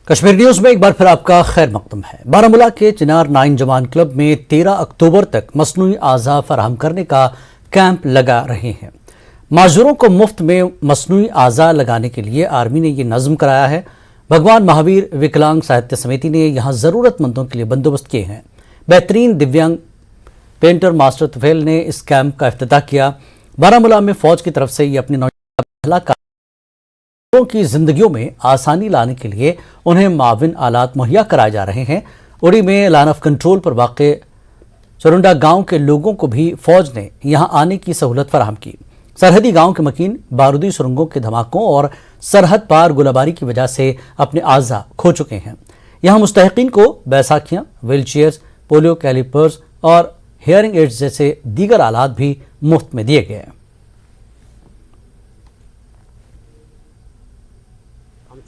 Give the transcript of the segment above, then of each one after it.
Kashmir news में एक बार फिर आपका खैर मकदम है। बारामूला के चिनार 9 जवान क्लब में 13 अक्टूबर तक मसनूई आज़ा फराहम करने का कैंप लगा रहे हैं। माजूरों को मुफ्त में मसनूई आज़ा लगाने के लिए आर्मी ने ये नज़म कराया है। भगवान महावीर विकलांग साहित्य समिति ने यहाँ ज़रूरतमंदों के लिए बंदोबस्त किए हैं। बेहतरीन दिव्यांग पेंटर मास्टर तुफेल ने इस कैंप का इफ्तिताह किया। बारामूला में फौज की तरफ से ये अपनी नौजवान की जिंदगियों में आसानी लाने के लिए उन्हें माविन आलात मुहैया कराए जा रहे हैं। उड़ी में लाइन ऑफ कंट्रोल पर वाक़े चरुंडा गांव के लोगों को भी फौज ने यहां आने की सहूलत फराहम की। सरहदी गांव के मकीन बारूदी सुरंगों के धमाकों और सरहद पार गोलाबारी की वजह से अपने आज़ा खो चुके हैं। यहां मुस्तहिकीन को बैसाखियां, व्हील चेयर्स, पोलियो कैलिपर्स और हेयरिंग एड्स जैसे दीगर आलात भी मुफ्त में दिए गए।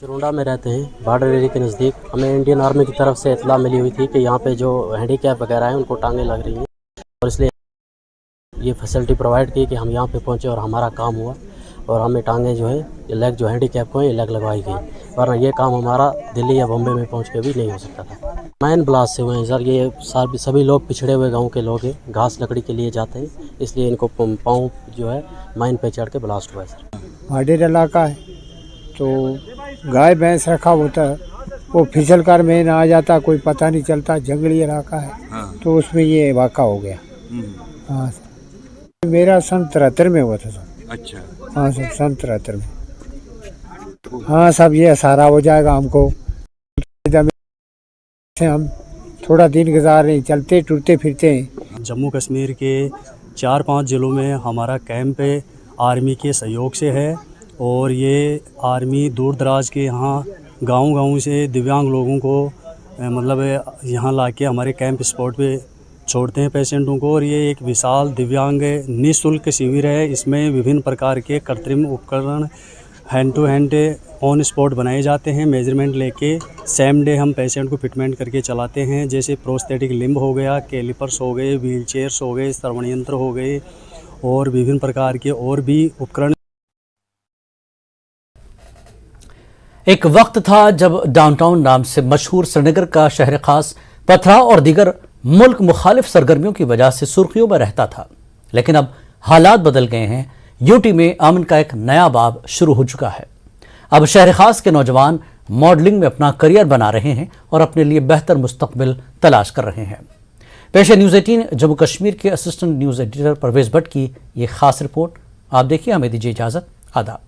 चरुंडा में रहते हैं, बॉर्डर एरिया के नज़दीक। हमें इंडियन आर्मी की तरफ से इतला मिली हुई थी कि यहाँ पे जो हैंडीकैप वगैरह हैं उनको टांगें लग रही हैं, और इसलिए ये फैसिलिटी प्रोवाइड की कि हम यहाँ पे पहुँचे और हमारा काम हुआ और हमें टांगें जो है लेग जो हैंडीकैप को है लेग लगवाई गई, वरना ये काम हमारा दिल्ली या बॉम्बे में पहुँच के भी नहीं हो सकता था। माइन ब्लास्ट से हुए हैं सर। ये सभी लोग पिछड़े हुए गाँव के लोग हैं, घास लकड़ी के लिए जाते हैं, इसलिए इनको पाँव जो है माइन पे चढ़ के ब्लास्ट हुआ है सर। बॉर्डर इलाका है तो गाय भैंस रखा होता है, वो फिसल कर में आ जाता, कोई पता नहीं चलता। जंगली इलाका है। हाँ। तो उसमें ये वाक़ा हो गया। हाँ सर, मेरा सन 73 में हुआ था सर। अच्छा। हाँ सर, सन 73 में। हाँ सब ये सारा हो जाएगा हमको। हम थोड़ा दिन गुजार रहे, चलते टूटते फिरते हैं। जम्मू कश्मीर के 4-5 ज़िलों में हमारा कैंप आर्मी के सहयोग से है, और ये आर्मी दूर दराज के यहाँ गांव से दिव्यांग लोगों को मतलब यहाँ लाके हमारे कैंप स्पॉट पे छोड़ते हैं पेशेंटों को। और ये एक विशाल दिव्यांग निःशुल्क शिविर है। इसमें विभिन्न प्रकार के कृत्रिम उपकरण hand to hand on spot बनाए जाते हैं। मेजरमेंट लेके सेम डे हम पेशेंट को फिटमेंट करके चलाते हैं, जैसे प्रोस्थेटिक लिम्ब हो गया, कैलिपर्स हो गए, व्हील चेयर्स हो गए, श्रवण यंत्र हो गए, और विभिन्न प्रकार के और भी उपकरण। एक वक्त था जब डाउनटाउन नाम से मशहूर श्रीनगर का शहर खास पथराव और दीगर मुल्क मुखालिफ सरगर्मियों की वजह से सुर्खियों में रहता था, लेकिन अब हालात बदल गए हैं। यूटी में अमन का एक नया बाब शुरू हो चुका है। अब शहर खास के नौजवान मॉडलिंग में अपना करियर बना रहे हैं और अपने लिए बेहतर मुस्तकबिल तलाश कर रहे हैं। पेश है न्यूज़ 18 जम्मू कश्मीर के assistant news editor Parvez Bhatt की ये खास रिपोर्ट। आप देखिए, हमें दीजिए इजाज़त। आदाब।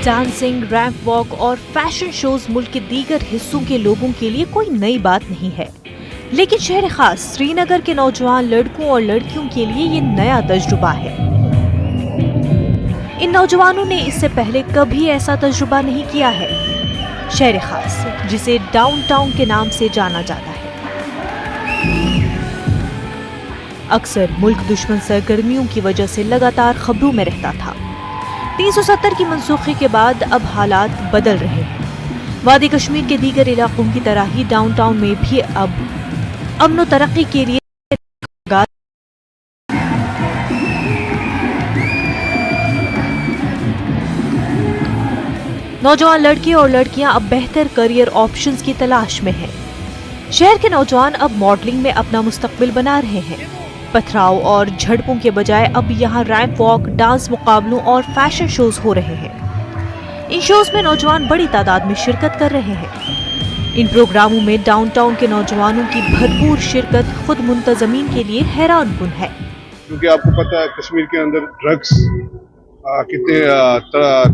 डांसिंग, रैंप वॉक और फैशन शोज मुल्क के दीगर हिस्सों के लोगों के लिए कोई नई बात नहीं है, लेकिन शहर खास श्रीनगर के नौजवान लड़कों और लड़कियों के लिए ये नया तजुर्बा है। इन नौजवानों ने इससे पहले कभी ऐसा तजुर्बा नहीं किया है। शहर खास, जिसे डाउनटाउन के नाम से जाना जाता है, अक्सर मुल्क दुश्मन सरगर्मियों की वजह से लगातार खबरों में रहता था। 370 की मनसूखी के बाद अब हालात बदल रहे हैं। वादी कश्मीर के दीगर इलाकों की तरह ही डाउनटाउन में भी अब अमन व तरक्की के लिए नौजवान लड़के और लड़कियां अब बेहतर करियर ऑप्शंस की तलाश में हैं। शहर के नौजवान अब मॉडलिंग में अपना मुस्तकबिल बना रहे हैं। पथराव और झड़पों के बजाय अब यहाँ रैंप वॉक, डांस मुकाबलों और फैशन शोज हो रहे हैं। इन शोज में नौजवान बड़ी तादाद में शिरकत कर रहे हैं। इन प्रोग्रामों में डाउनटाउन के नौजवानों की भरपूर शिरकत खुद मुंतजमीन के लिए हैरानकुन है, क्योंकि आपको पता है कश्मीर के अंदर ड्रग्स कितने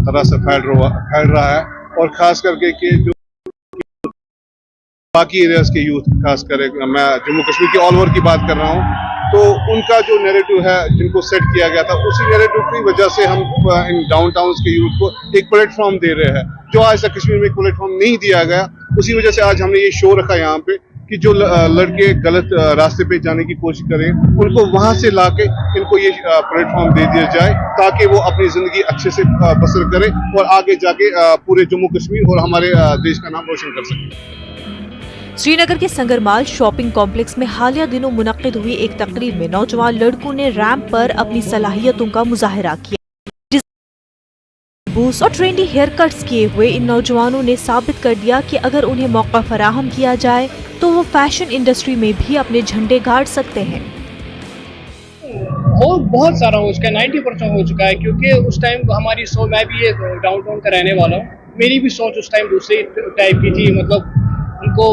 तरह से फैल रहा है, और खास करके कि जो बाकी एरियाज के यूथ, खास कर मैं जम्मू कश्मीर की ऑल ओवर की बात कर रहा हूँ, तो उनका जो नैरेटिव है जिनको सेट किया गया था, उसी नैरेटिव की वजह से हम इन डाउनटाउन के यूथ को एक प्लेटफॉर्म दे रहे हैं, जो आज तक कश्मीर में एक प्लेटफॉर्म नहीं दिया गया। उसी वजह से आज हमने ये शो रखा यहाँ पे कि जो लड़के गलत रास्ते पे जाने की कोशिश करें, उनको वहां से लाके इनको ये प्लेटफॉर्म दे दिया जाए, ताकि वो अपनी जिंदगी अच्छे से बसर करें और आगे जाके पूरे जम्मू कश्मीर और हमारे देश का नाम रोशन कर सकें। श्रीनगर के संगरमाल शॉपिंग कॉम्प्लेक्स में हालिया दिनों मुनक्किद हुई एक तकरीर में नौजवान लड़कों ने रैंप पर अपनी सलाहियतों का मुजाहिरा किया। बूस और ट्रेंडी हेयर कट्स किए हुए इन नौजवानों ने साबित कर दिया कि अगर उन्हें मौका फराहम किया जाए तो वो फैशन इंडस्ट्री में भी अपने झंडे गाड़ सकते हैं। और बहुत सारा हो चुका है, 90% हो चुका है, क्योंकि उस टाइम हमारी सोच, मैं भी एक डाउनटाउन का रहने वाला हूँ, मेरी भी सोच उस टाइम दूसरी टाइप की थी। मतलब उनको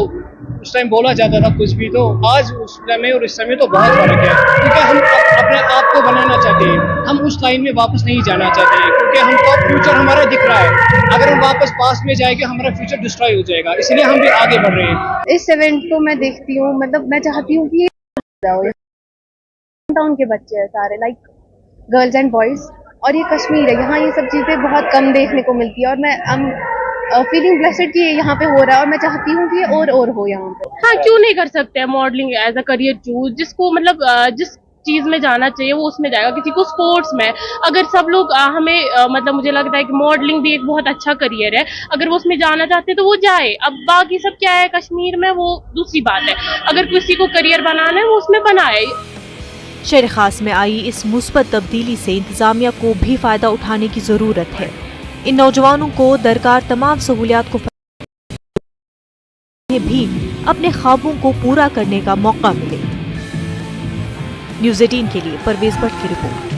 उस टाइम बोला जाता था कुछ भी, तो आज उस समय और इस समय तो बहुत फर्क है, क्योंकि हम अपने आप को बनाना चाहते हैं, हम उस लाइन में वापस नहीं जाना चाहते हैं, क्योंकि हमको फ्यूचर हमारा दिख रहा है। अगर हम वापस पास में जाएंगे हमारा फ्यूचर डिस्ट्रॉय हो जाएगा, इसलिए हम भी आगे बढ़ रहे हैं। इस इवेंट को मैं देखती हूँ, मतलब मैं चाहती हूँ कि टाउन के बच्चे हैं सारे, लाइक गर्ल्स एंड बॉयज, और ये कश्मीर है, यहाँ ये सब चीज़ें बहुत कम देखने को मिलती है, और मैं फीलिंग ब्लेस्ड कि यहाँ पे हो रहा है, और मैं चाहती हूँ कि और हो यहाँ पे। हाँ, क्यों नहीं कर सकते हैं modelling as a career choose, जिसको मतलब जिस चीज में जाना चाहिए वो उसमें जाएगा। किसी को स्पोर्ट्स में, अगर सब लोग हमें मतलब मुझे लगता है कि मॉडलिंग भी एक बहुत अच्छा करियर है, अगर वो उसमें जाना चाहते हैं तो वो जाए। अब बाकी सब क्या है कश्मीर में, वो दूसरी बात है, अगर किसी को करियर बनाना है वो उसमें बनाए। शहर खास में आई इस मुस्बत तब्दीली से इंतजामिया को भी फायदा उठाने की जरूरत है। इन नौजवानों को दरकार तमाम सहूलियात को भी अपने ख्वाबों को पूरा करने का मौका मिले। न्यूज़ 18 के लिए परवेज भट्ट की रिपोर्ट।